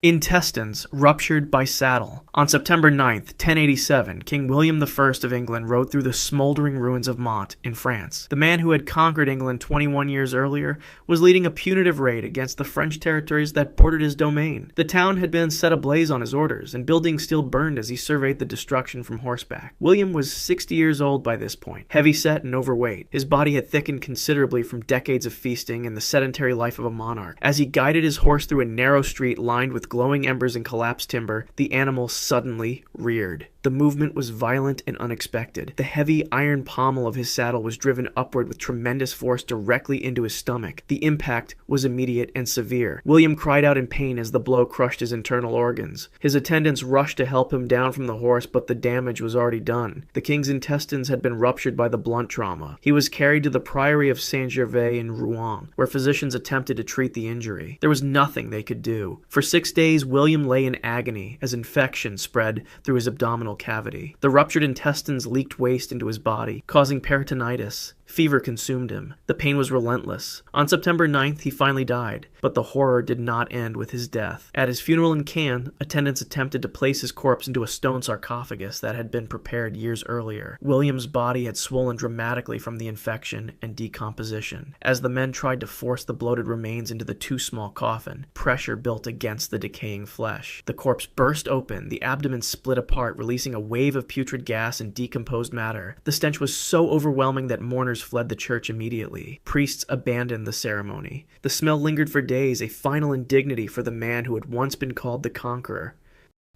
Intestines ruptured by saddle. On September 9th, 1087, King William I of England rode through the smoldering ruins of Mantes in France. The man who had conquered England 21 years earlier was leading a punitive raid against the French territories that bordered his domain. The town had been set ablaze on his orders, and buildings still burned as he surveyed the destruction from horseback. William was 60 years old by this point, heavy-set and overweight. His body had thickened considerably from decades of feasting and the sedentary life of a monarch. As he guided his horse through a narrow street lined with glowing embers and collapsed timber, the animal suddenly reared. The movement was violent and unexpected. The heavy iron pommel of his saddle was driven upward with tremendous force directly into his stomach. The impact was immediate and severe. William cried out in pain as the blow crushed his internal organs. His attendants rushed to help him down from the horse, but the damage was already done. The king's intestines had been ruptured by the blunt trauma. He was carried to the priory of Saint-Gervais in Rouen, where physicians attempted to treat the injury. There was nothing they could do. For 6 days, William lay in agony as infection spread through his abdominal cavity. The ruptured intestines leaked waste into his body, causing peritonitis. Fever consumed him. The pain was relentless. On September 9th, he finally died, but the horror did not end with his death. At his funeral in Caen, attendants attempted to place his corpse into a stone sarcophagus that had been prepared years earlier. William's body had swollen dramatically from the infection and decomposition. As the men tried to force the bloated remains into the too small coffin, pressure built against the decaying flesh. The corpse burst open, the abdomen split apart, releasing a wave of putrid gas and decomposed matter. The stench was so overwhelming that mourners fled the church immediately. Priests abandoned the ceremony. The smell lingered for days, a final indignity for the man who had once been called the Conqueror.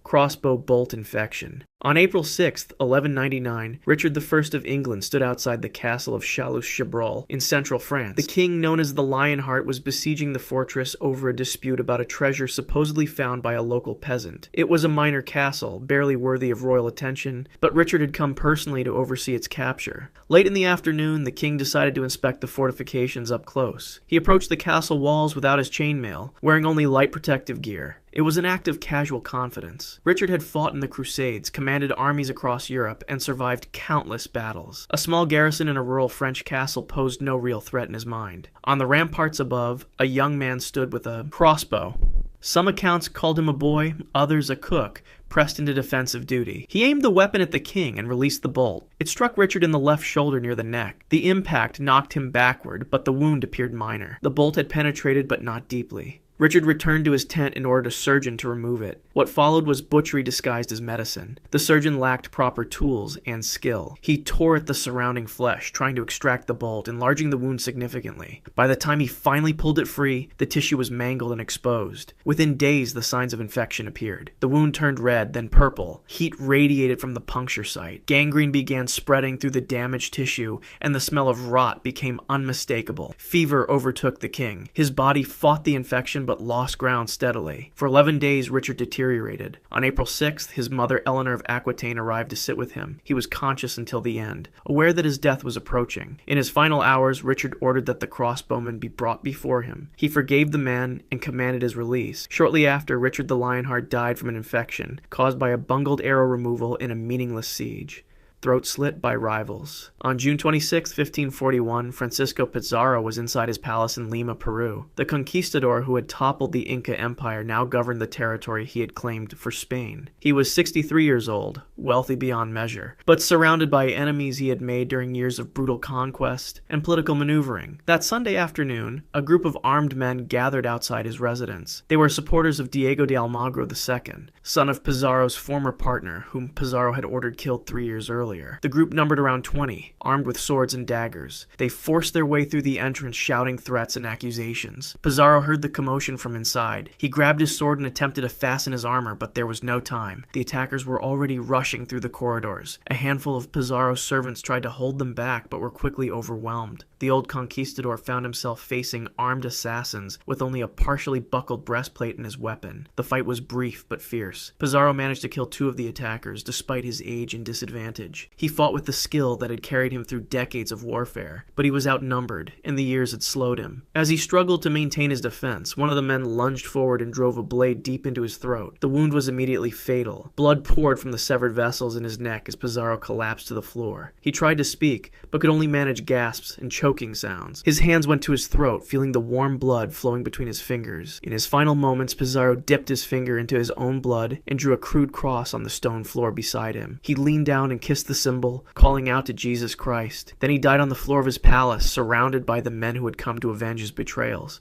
Crossbow bolt infection. On April 6, 1199, Richard I of England stood outside the castle of Chalus-Chabrol in central France. The king, known as the Lionheart, was besieging the fortress over a dispute about a treasure supposedly found by a local peasant. It was a minor castle, barely worthy of royal attention, but Richard had come personally to oversee its capture. Late in the afternoon, the king decided to inspect the fortifications up close. He approached the castle walls without his chainmail, wearing only light protective gear. It was an act of casual confidence. Richard had fought in the Crusades, commanded armies across Europe, and survived countless battles. A small garrison in a rural French castle posed no real threat in his mind. On the ramparts above, a young man stood with a crossbow. Some accounts called him a boy, others a cook, pressed into defensive duty. He aimed the weapon at the king and released the bolt. It struck Richard in the left shoulder near the neck. The impact knocked him backward, but the wound appeared minor. The bolt had penetrated, but not deeply. Richard returned to his tent and ordered a surgeon to remove it. What followed was butchery disguised as medicine. The surgeon lacked proper tools and skill. He tore at the surrounding flesh, trying to extract the bolt, enlarging the wound significantly. By the time he finally pulled it free, the tissue was mangled and exposed. Within days, the signs of infection appeared. The wound turned red, then purple. Heat radiated from the puncture site. Gangrene began spreading through the damaged tissue, and the smell of rot became unmistakable. Fever overtook the king. His body fought the infection, but lost ground steadily. For 11 days, Richard deteriorated. On April 6th, his mother Eleanor of Aquitaine arrived to sit with him. He was conscious until the end, aware that his death was approaching. In his final hours, Richard ordered that the crossbowman be brought before him. He forgave the man and commanded his release. Shortly after, Richard the Lionheart died from an infection caused by a bungled arrow removal in a meaningless siege. Throat slit by rivals. On June 26, 1541, Francisco Pizarro was inside his palace in Lima, Peru. The conquistador who had toppled the Inca Empire now governed the territory he had claimed for Spain. He was 63 years old, wealthy beyond measure, but surrounded by enemies he had made during years of brutal conquest and political maneuvering. That Sunday afternoon, a group of armed men gathered outside his residence. They were supporters of Diego de Almagro II, son of Pizarro's former partner, whom Pizarro had ordered killed 3 years earlier. The group numbered around 20, armed with swords and daggers. They forced their way through the entrance, shouting threats and accusations. Pizarro heard the commotion from inside. He grabbed his sword and attempted to fasten his armor, but there was no time. The attackers were already rushing through the corridors. A handful of Pizarro's servants tried to hold them back, but were quickly overwhelmed. The old conquistador found himself facing armed assassins with only a partially buckled breastplate in his weapon. The fight was brief but fierce. Pizarro managed to kill 2 of the attackers, despite his age and disadvantage. advantage. He fought with the skill that had carried him through decades of warfare, but he was outnumbered, and the years had slowed him. As he struggled to maintain his defense, one of the men lunged forward and drove a blade deep into his throat. The wound was immediately fatal. Blood poured from the severed vessels in his neck as Pizarro collapsed to the floor. He tried to speak, but could only manage gasps and choking sounds. His hands went to his throat, feeling the warm blood flowing between his fingers. In his final moments, Pizarro dipped his finger into his own blood and drew a crude cross on the stone floor beside him. He leaned down and kissed the symbol, calling out to Jesus Christ. Then he died on the floor of his palace, surrounded by the men who had come to avenge his betrayals.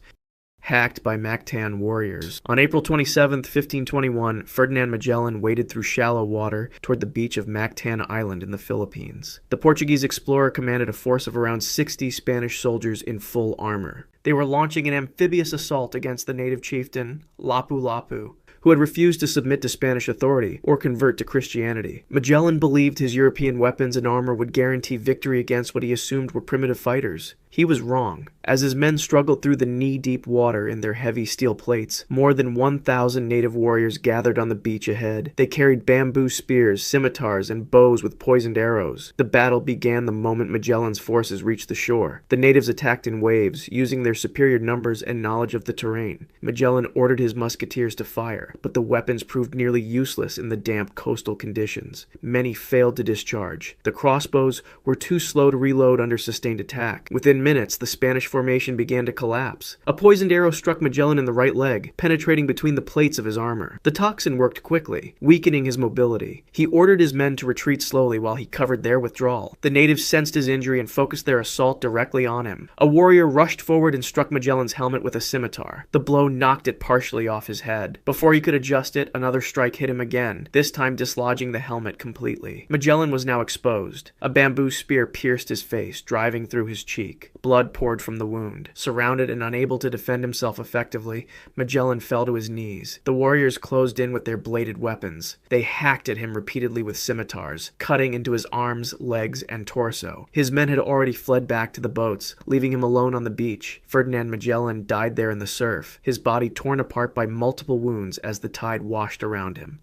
Hacked by Mactan warriors. On April 27, 1521, Ferdinand Magellan waded through shallow water toward the beach of Mactan Island in the Philippines. The Portuguese explorer commanded a force of around 60 Spanish soldiers in full armor. They were launching an amphibious assault against the native chieftain, Lapu-Lapu, who had refused to submit to Spanish authority or convert to Christianity. Magellan believed his European weapons and armor would guarantee victory against what he assumed were primitive fighters. He was wrong. As his men struggled through the knee-deep water in their heavy steel plates, more than 1,000 native warriors gathered on the beach ahead. They carried bamboo spears, scimitars, and bows with poisoned arrows. The battle began the moment Magellan's forces reached the shore. The natives attacked in waves, using their superior numbers and knowledge of the terrain. Magellan ordered his musketeers to fire, but the weapons proved nearly useless in the damp coastal conditions. Many failed to discharge. The crossbows were too slow to reload under sustained attack. Within minutes, the Spanish formation began to collapse. A poisoned arrow struck Magellan in the right leg, penetrating between the plates of his armor. The toxin worked quickly, weakening his mobility. He ordered his men to retreat slowly while he covered their withdrawal. The natives sensed his injury and focused their assault directly on him. A warrior rushed forward and struck Magellan's helmet with a scimitar. The blow knocked it partially off his head. Before he could adjust it, another strike hit him again, this time dislodging the helmet completely. Magellan was now exposed. A bamboo spear pierced his face, driving through his cheek. Blood poured from the wound. Surrounded and unable to defend himself effectively, Magellan fell to his knees. The warriors closed in with their bladed weapons. They hacked at him repeatedly with scimitars, cutting into his arms, legs, and torso. His men had already fled back to the boats, leaving him alone on the beach. Ferdinand Magellan died there in the surf, his body torn apart by multiple wounds as the tide washed around him.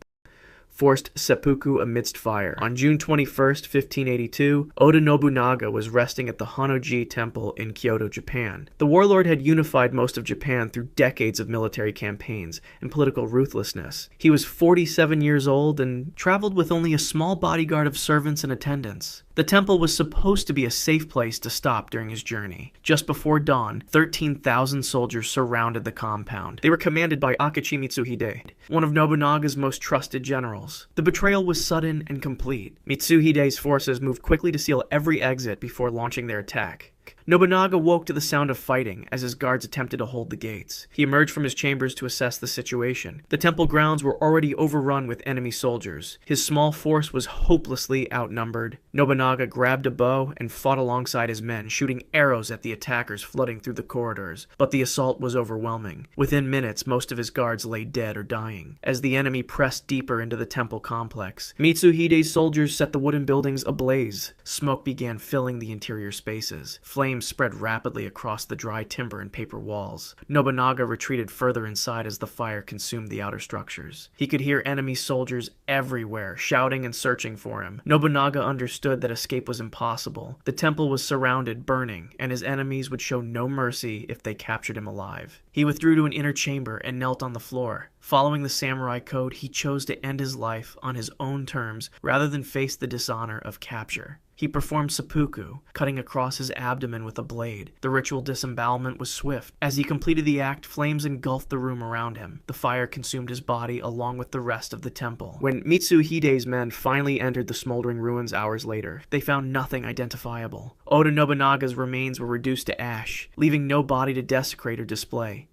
Forced seppuku amidst fire. On June 21, 1582, Oda Nobunaga was resting at the Honnoji Temple in Kyoto, Japan. The warlord had unified most of Japan through decades of military campaigns and political ruthlessness. He was 47 years old and traveled with only a small bodyguard of servants and attendants. The temple was supposed to be a safe place to stop during his journey. Just before dawn, 13,000 soldiers surrounded the compound. They were commanded by Akachi Mitsuhide, one of Nobunaga's most trusted generals. The betrayal was sudden and complete. Mitsuhide's forces moved quickly to seal every exit before launching their attack. Nobunaga woke to the sound of fighting as his guards attempted to hold the gates. He emerged from his chambers to assess the situation. The temple grounds were already overrun with enemy soldiers. His small force was hopelessly outnumbered. Nobunaga grabbed a bow and fought alongside his men, shooting arrows at the attackers flooding through the corridors. But the assault was overwhelming. Within minutes, most of his guards lay dead or dying, as the enemy pressed deeper into the temple complex. Mitsuhide's soldiers set the wooden buildings ablaze. Smoke began filling the interior spaces. Flames spread rapidly across the dry timber and paper walls. Nobunaga retreated further inside as the fire consumed the outer structures. He could hear enemy soldiers everywhere, shouting and searching for him. Nobunaga understood that escape was impossible. The temple was surrounded, burning, and his enemies would show no mercy if they captured him alive. He withdrew to an inner chamber and knelt on the floor. Following the samurai code, he chose to end his life on his own terms rather than face the dishonor of capture. He performed seppuku, cutting across his abdomen with a blade. The ritual disembowelment was swift. As he completed the act, flames engulfed the room around him. The fire consumed his body along with the rest of the temple. When Mitsuhide's men finally entered the smoldering ruins hours later, they found nothing identifiable. Oda Nobunaga's remains were reduced to ash, leaving no body to desecrate or display.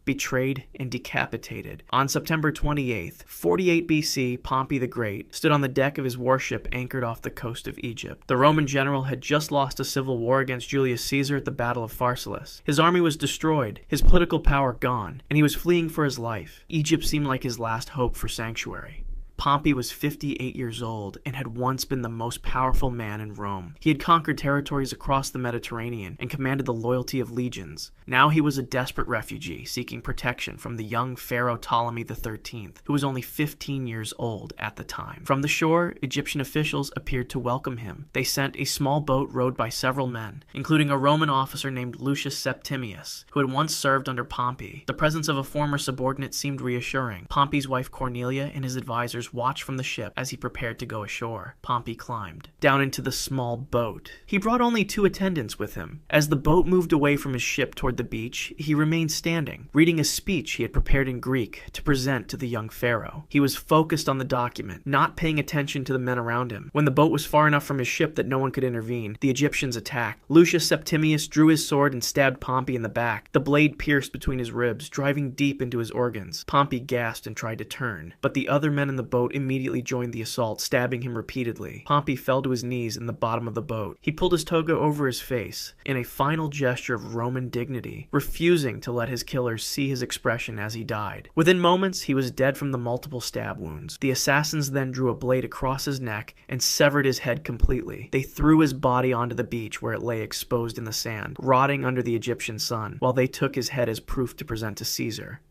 Betrayed and decapitated. On September 28th, 48 BC, Pompey the Great stood on the deck of his warship anchored off the coast of Egypt. The Roman general had just lost a civil war against Julius Caesar at the Battle of Pharsalus. His army was destroyed, his political power gone, and he was fleeing for his life. Egypt seemed like his last hope for sanctuary. Pompey was 58 years old and had once been the most powerful man in Rome. He had conquered territories across the Mediterranean and commanded the loyalty of legions. Now he was a desperate refugee seeking protection from the young Pharaoh Ptolemy XIII, who was only 15 years old at the time. From the shore, Egyptian officials appeared to welcome him. They sent a small boat rowed by several men, including a Roman officer named Lucius Septimius, who had once served under Pompey. The presence of a former subordinate seemed reassuring. Pompey's wife Cornelia and his advisors watched from the ship as he prepared to go ashore. Pompey climbed down into the small boat. He brought only 2 attendants with him. As the boat moved away from his ship toward the beach, he remained standing, reading a speech he had prepared in Greek to present to the young pharaoh. He was focused on the document, not paying attention to the men around him. When the boat was far enough from his ship that no one could intervene, the Egyptians attacked. Lucius Septimius drew his sword and stabbed Pompey in the back. The blade pierced between his ribs, driving deep into his organs. Pompey gasped and tried to turn, but the other men in the boat immediately joined the assault, stabbing him repeatedly. Pompey fell to his knees in the bottom of the boat. He pulled his toga over his face in a final gesture of Roman dignity, refusing to let his killers see his expression as he died. Within moments, he was dead from the multiple stab wounds. The assassins then drew a blade across his neck and severed his head completely. They threw his body onto the beach where it lay exposed in the sand, rotting under the Egyptian sun, while they took his head as proof to present to Caesar.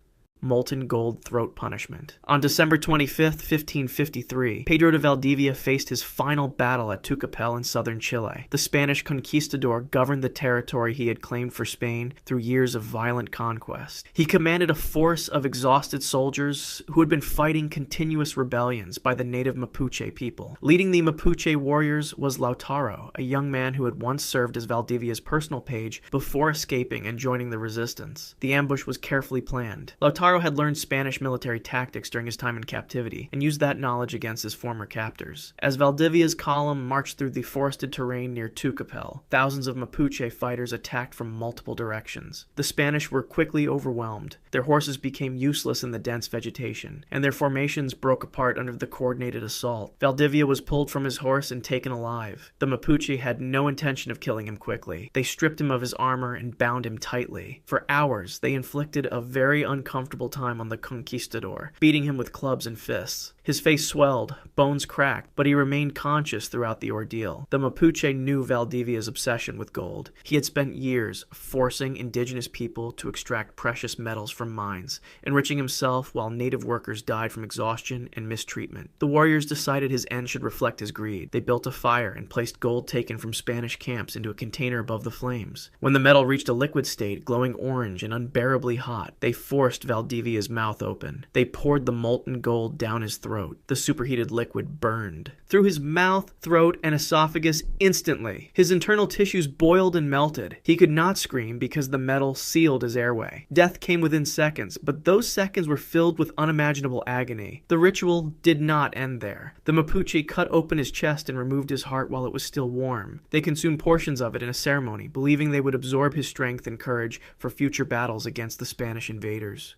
Molten gold throat punishment. On December 25th, 1553, Pedro de Valdivia faced his final battle at Tucapel in southern Chile. The Spanish conquistador governed the territory he had claimed for Spain through years of violent conquest. He commanded a force of exhausted soldiers who had been fighting continuous rebellions by the native Mapuche people. Leading the Mapuche warriors was Lautaro, a young man who had once served as Valdivia's personal page before escaping and joining the resistance. The ambush was carefully planned. Lautaro had learned Spanish military tactics during his time in captivity and used that knowledge against his former captors. As Valdivia's column marched through the forested terrain near Tucapel, thousands of Mapuche fighters attacked from multiple directions. The Spanish were quickly overwhelmed. Their horses became useless in the dense vegetation, and their formations broke apart under the coordinated assault. Valdivia was pulled from his horse and taken alive. The Mapuche had no intention of killing him quickly. They stripped him of his armor and bound him tightly. For hours, they inflicted a very uncomfortable time on the conquistador, beating him with clubs and fists. His face swelled, bones cracked, but he remained conscious throughout the ordeal. The Mapuche knew Valdivia's obsession with gold. He had spent years forcing indigenous people to extract precious metals from mines, enriching himself while native workers died from exhaustion and mistreatment. The warriors decided his end should reflect his greed. They built a fire and placed gold taken from Spanish camps into a container above the flames. When the metal reached a liquid state, glowing orange and unbearably hot, they forced Valdivia's mouth open. They poured the molten gold down his throat. The superheated liquid burned through his mouth, throat, and esophagus instantly. His internal tissues boiled and melted. He could not scream because the metal sealed his airway. Death came within seconds, but those seconds were filled with unimaginable agony. The ritual did not end there. The Mapuche cut open his chest and removed his heart while it was still warm. They consumed portions of it in a ceremony, believing they would absorb his strength and courage for future battles against the Spanish invaders.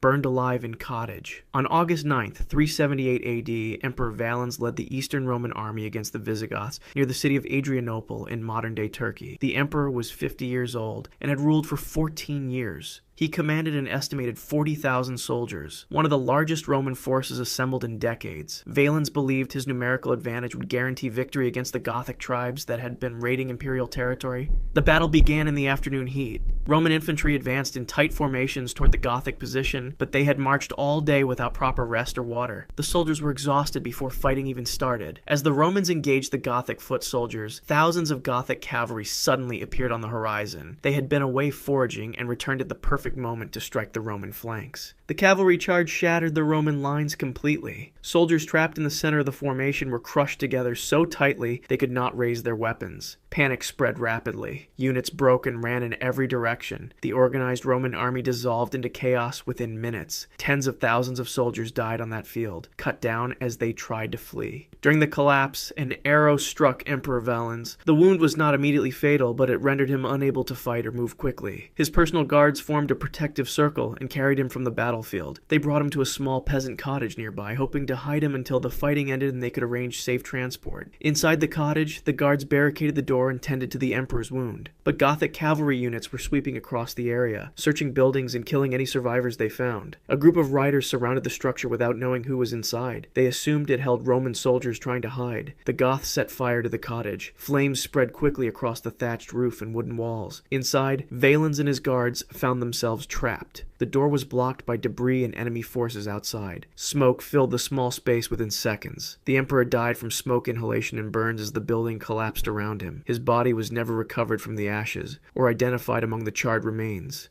Burned alive in Cottage. On August 9th, 378 AD, Emperor Valens led the Eastern Roman army against the Visigoths near the city of Adrianople in modern-day Turkey. The emperor was 50 years old and had ruled for 14 years. He commanded an estimated 40,000 soldiers, one of the largest Roman forces assembled in decades. Valens believed his numerical advantage would guarantee victory against the Gothic tribes that had been raiding imperial territory. The battle began in the afternoon heat. Roman infantry advanced in tight formations toward the Gothic position, but they had marched all day without proper rest or water. The soldiers were exhausted before fighting even started. As the Romans engaged the Gothic foot soldiers, thousands of Gothic cavalry suddenly appeared on the horizon. They had been away foraging and returned at the perfect moment to strike the Roman flanks. The cavalry charge shattered the Roman lines completely. Soldiers trapped in the center of the formation were crushed together so tightly they could not raise their weapons. Panic spread rapidly. Units broke and ran in every direction. The organized Roman army dissolved into chaos within minutes. Tens of thousands of soldiers died on that field, cut down as they tried to flee. During the collapse, an arrow struck Emperor Valens. The wound was not immediately fatal, but it rendered him unable to fight or move quickly. His personal guards formed a protective circle and carried him from the battlefield. They brought him to a small peasant cottage nearby, hoping to hide him until the fighting ended and they could arrange safe transport. Inside the cottage, the guards barricaded the door door and tended to the emperor's wound. But Gothic cavalry units were sweeping across the area, searching buildings and killing any survivors they found. A group of riders surrounded the structure without knowing who was inside. They assumed it held Roman soldiers trying to hide. The Goths set fire to the cottage. Flames spread quickly across the thatched roof and wooden walls. Inside, Valens and his guards found themselves trapped. The door was blocked by debris and enemy forces outside. Smoke filled the small space within seconds. The emperor died from smoke inhalation and burns as the building collapsed around him. His body was never recovered from the ashes, or identified among the charred remains.